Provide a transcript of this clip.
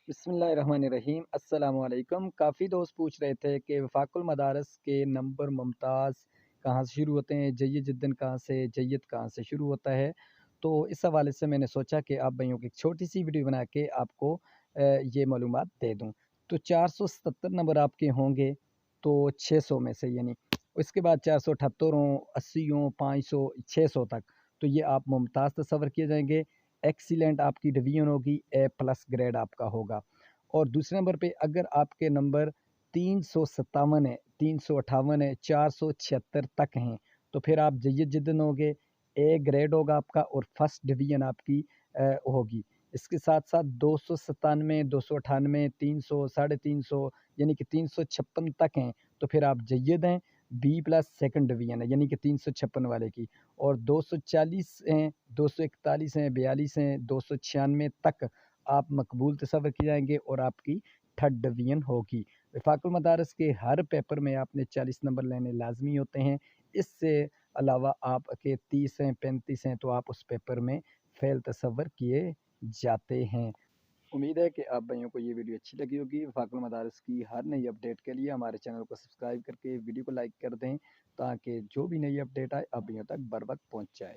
बिस्मिल्लाहिर्रहमानिर्रहीम अस्सलामुअलैकुम। काफ़ी दोस्त पूछ रहे थे कि वफ़ाक़ुल मदारिस के नंबर मुमताज़ कहाँ से शुरू होते हैं, जय्यद जिद्दन कहाँ से, जय्यद कहाँ से शुरू होता है। तो इस हवाले से मैंने सोचा कि आप भाइयों की एक छोटी-सी वीडियो बना के आपको ये मालूमात दे दूँ। तो 477 नंबर आपके होंगे, तो 600 में से यानी उसके बाद 478 हों, 80 हों, 500, 600 तक, तो ये आप मुमताज़ तस्वर किए जाएँगे। एक्सीलेंट आपकी डिवीज़न होगी, ए प्लस ग्रेड आपका होगा। और दूसरे नंबर पे अगर आपके नंबर 357 है, 358 है, 476 तक हैं, तो फिर आप जय्यद जिद्दन होगे, ए ग्रेड होगा आपका और फर्स्ट डिवीज़न आपकी होगी। इसके साथ-साथ 297, 298, 300, साढ़े 300 यानी कि 356 तक हैं, तो फिर आप जय्यद हैं, बी प्लस सेकंड डिवीज़न है, यानी कि 356 वाले की। और 240 हैं, 241 हैं, 42 हैं, 296 तक आप मकबूल तस्वर किए जाएँगे और आपकी थर्ड डिवीज़न होगी। वफ़ाक़ुल मदारिस के हर पेपर में आपने 40 नंबर लेने लाज़मी होते हैं। इससे अलावा आपके 30 हैं, 35 हैं, तो आप उस पेपर में फ़ेल तस्वर किए जाते हैं। उम्मीद है कि आप भाइयों को ये वीडियो अच्छी लगी होगी। वफ़ाक़ुल मदारिस की हर नई अपडेट के लिए हमारे चैनल को सब्सक्राइब करके वीडियो को लाइक कर दें, ताकि जो भी नई अपडेट आए आप भाइयों तक बर वक़्त पहुँच जाए।